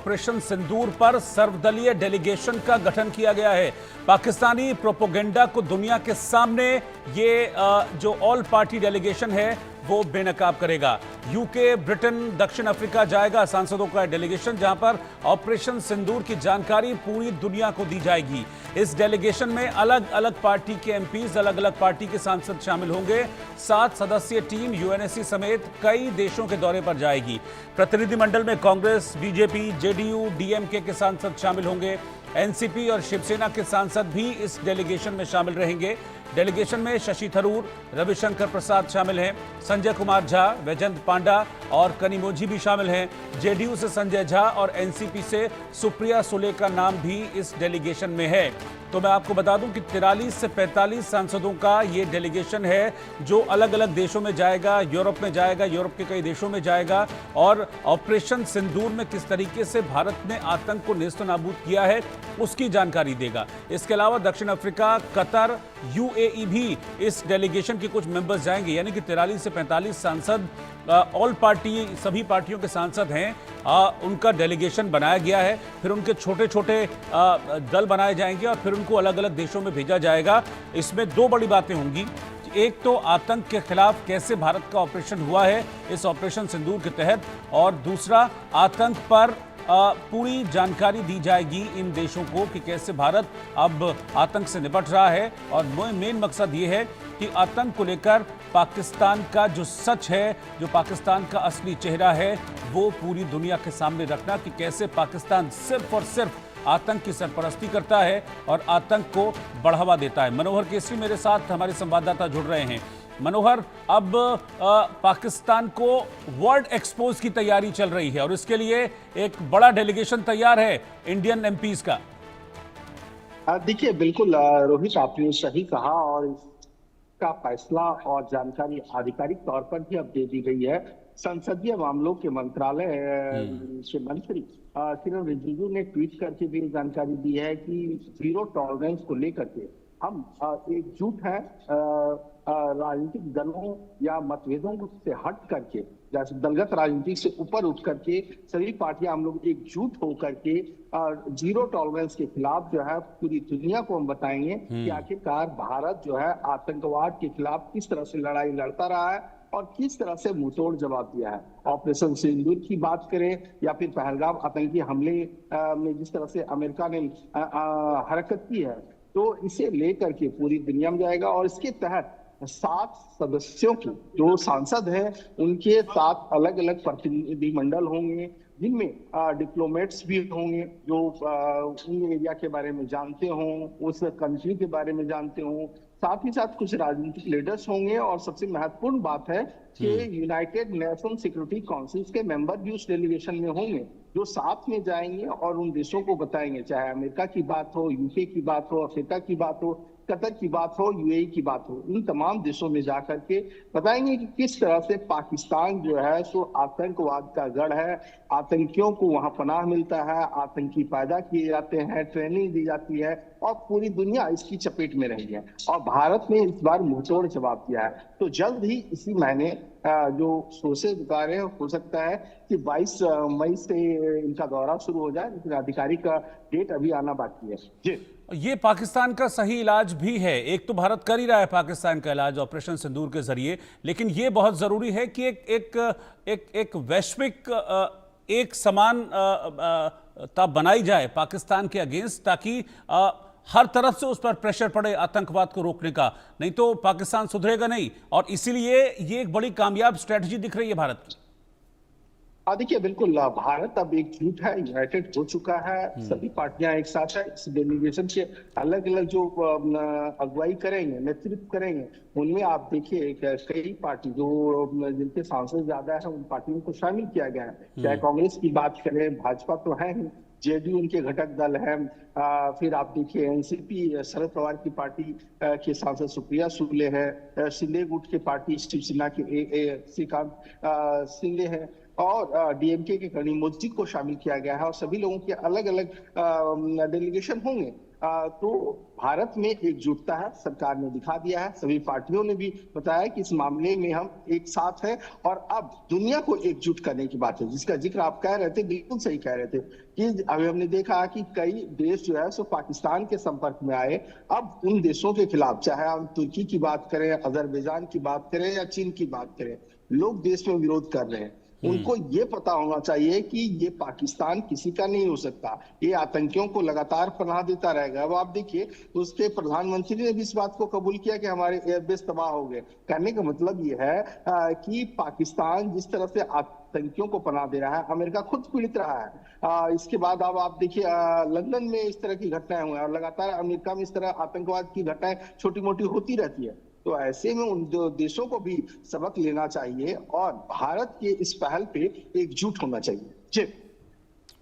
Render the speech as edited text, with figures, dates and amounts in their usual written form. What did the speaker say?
Operation सिंदूर पर सर्वदलीय delegation का गठन किया गया है। पाकिस्तानी प्रोपोगेंडा को दुनिया के सामने ये जो ऑल पार्टी डेलीगेशन है वो बेनकाब करेगा। यूके, ब्रिटेन, दक्षिण अफ्रीका जाएगा सांसदों का डेलीगेशन, जहां पर ऑपरेशन सिंदूर की जानकारी पूरी दुनिया को दी जाएगी। इस डेलीगेशन में अलग अलग पार्टी के एमपीज, अलग अलग पार्टी के सांसद शामिल होंगे। 7 सदस्यीय टीम यूएनएससी समेत कई देशों के दौरे पर जाएगी। प्रतिनिधिमंडल में कांग्रेस, बीजेपी, जेडीयू, डीएमके के सांसद शामिल होंगे। एनसीपी और शिवसेना के सांसद भी इस डेलीगेशन में शामिल रहेंगे। डेलीगेशन में शशि थरूर, रविशंकर प्रसाद शामिल हैं। संजय कुमार झा, वैजयंत पांडा और कनिमोझी भी शामिल हैं। जेडीयू से संजय झा और एनसीपी से सुप्रिया सुले का नाम भी इस डेलीगेशन में है। तो मैं आपको बता दूं कि 43 से 45 सांसदों का ये डेलीगेशन है जो अलग अलग देशों में जाएगा, यूरोप में जाएगा, यूरोप के कई देशों में जाएगा और ऑपरेशन सिंदूर में किस तरीके से भारत ने आतंक को नेस्तनाबूद किया है उसकी जानकारी देगा। इसके अलावा दक्षिण अफ्रीका, कतर, यूएई भी इस डेलीगेशन के कुछ मेंबर्स जाएंगे। यानी कि 43 से 45 सांसद ऑल पार्टी, सभी पार्टियों के सांसद हैं, उनका डेलीगेशन बनाया गया है। फिर उनके छोटे छोटे दल बनाए जाएंगे और फिर उनको अलग अलग देशों में भेजा जाएगा। इसमें 2 बड़ी बातें होंगी। एक तो आतंक के खिलाफ कैसे भारत का ऑपरेशन हुआ है इस ऑपरेशन सिंदूर के तहत, और दूसरा आतंक पर पूरी जानकारी दी जाएगी इन देशों को कि कैसे भारत अब आतंक से निपट रहा है। और मेन मकसद ये है कि आतंक को लेकर पाकिस्तान का जो सच है, जो पाकिस्तान का असली चेहरा है, वो पूरी दुनिया के सामने रखना कि कैसे पाकिस्तान सिर्फ और सिर्फ आतंक की सरपरस्ती करता है और आतंक को बढ़ावा देता है। मनोहर केसरी मेरे साथ हमारे संवाददाता जुड़ रहे हैं। मनोहर, अब पाकिस्तान को वर्ल्ड एक्सपोज की तैयारी चल रही है और इसके लिए एक बड़ा डेलीगेशन तैयार है इंडियन एमपीज का। देखिए, बिल्कुल रोहित, आपने सही कहा और इसका फैसला और जानकारी आधिकारिक तौर पर भी अब दे दी गई है। संसदीय मामलों के मंत्रालय से मंत्री किरण रिजिजू ने ट्वीट करके भी जानकारी दी है कि जीरो टॉलरेंस को लेकर के हम एकजुट हैं। राजनीतिक दलों या मतभेदों से हट करके, जैसे दलगत राजनीति से ऊपर उठ करके सभी पार्टियां हम लोग एकजुट होकर के जीरो टॉलरेंस के खिलाफ जो है पूरी दुनिया को हम बताएंगे कि आखिरकार भारत जो है आतंकवाद के खिलाफ किस तरह से लड़ाई लड़ता रहा है और किस तरह से मुंहतोड़ जवाब दिया है। ऑपरेशन सिंदूर की बात करें या फिर पहलगाम आतंकी हमले में जिस तरह से अमेरिका ने हरकत की है, तो इसे लेकर के पूरी दुनिया में जाएगा। और इसके तहत 7 सदस्यों की जो सांसद हैं उनके 7 अलग अलग प्रतिनिधिमंडल होंगे, जिनमें डिप्लोमेट्स भी होंगे जो उन एरिया के बारे में जानते हों, उस कंट्री के बारे में जानते हों। साथ ही साथ कुछ राजनीतिक लीडर्स होंगे और सबसे महत्वपूर्ण बात है कि यूनाइटेड नेशन सिक्योरिटी काउंसिल के मेंबर भी उस डेलीगेशन में होंगे, जो साथ में जाएंगे और उन देशों को बताएंगे, चाहे अमेरिका की बात हो, यूके की बात हो, अफ्रीका की बात हो, कतर की बात हो, यूएई की बात हो, इन तमाम देशों में जाकर के बताएंगे कि किस तरह से पाकिस्तान जो है सो आतंकवाद का गढ़ है। आतंकियों को वहां पनाह मिलता है, आतंकी पैदा किए जाते हैं, ट्रेनिंग दी जाती है और पूरी दुनिया इसकी चपेट में रही है और भारत ने इस बार मुंहतोड़ जवाब दिया है। तो जल्द ही इसी महीने जो सोर्सेज बता रहे हैं, हो सकता है कि 22 मई से इनका दौरा शुरू हो जाए, लेकिन आधिकारिक डेट अभी आना बाकी है। जी, ये पाकिस्तान का सही इलाज भी है। एक तो भारत कर ही रहा है पाकिस्तान का इलाज ऑपरेशन सिंदूर के जरिए, लेकिन ये बहुत जरूरी है कि एक वैश्विक एक समानता बनाई जाए पाकिस्तान के अगेंस्ट, ताकि हर तरफ से उस पर प्रेशर पड़े आतंकवाद को रोकने का, नहीं तो पाकिस्तान सुधरेगा नहीं। और इसीलिए ये एक बड़ी कामयाब स्ट्रेटजी दिख रही है भारत की। देखिए, बिल्कुल भारत अब एकजुट है, यूनाइटेड हो चुका है, सभी पार्टियां एक साथ है। इस डेलीगेशन के अलग अलग जो अगुवाई करेंगे, नेतृत्व करेंगे, उनमें आप देखिए कई पार्टी जो जिनके सांसद ज्यादा है उन पार्टियों को शामिल किया गया है। चाहे कांग्रेस की बात करें, भाजपा तो है ही, जेडीयू उनके घटक दल है, फिर आप देखिए एनसीपी शरद पवार की पार्टी के सांसद सुप्रिया सुले है, शिंदे गुट के पार्टी शिवसेना के श्रीकांत शिंदे है और डीएमके के कनिमोझी को शामिल किया गया है और सभी लोगों के अलग अलग डेलीगेशन होंगे। तो भारत में एकजुटता है, सरकार ने दिखा दिया है, सभी पार्टियों ने भी बताया कि इस मामले में हम एक साथ हैं और अब दुनिया को एकजुट करने की बात है, जिसका जिक्र आप कह रहे थे, बिल्कुल सही कह रहे थे कि अभी हमने देखा कि कई देश जो है सो पाकिस्तान के संपर्क में आए। अब उन देशों के खिलाफ, चाहे हम तुर्की की बात करें, अजरबैजान की बात करें या चीन की बात करें, लोग देश में विरोध कर रहे हैं। उनको ये पता होना चाहिए कि ये पाकिस्तान किसी का नहीं हो सकता, ये आतंकियों को लगातार पनाह देता रहेगा। अब आप देखिए, उसके प्रधानमंत्री ने भी इस बात को कबूल किया कि हमारे एयरबेस तबाह हो गए। कहने का मतलब ये है कि पाकिस्तान जिस तरह से आतंकियों को पनाह दे रहा है, अमेरिका खुद पीड़ित रहा है। इसके बाद अब आप देखिए, लंदन में इस तरह की घटनाएं हुई और लगातार अमेरिका में इस तरह आतंकवाद की घटनाएं छोटी मोटी होती रहती है। तो ऐसे में उन देशों को भी सबक लेना चाहिए और भारत के इस पहल पे एकजुट होना चाहिए। जी।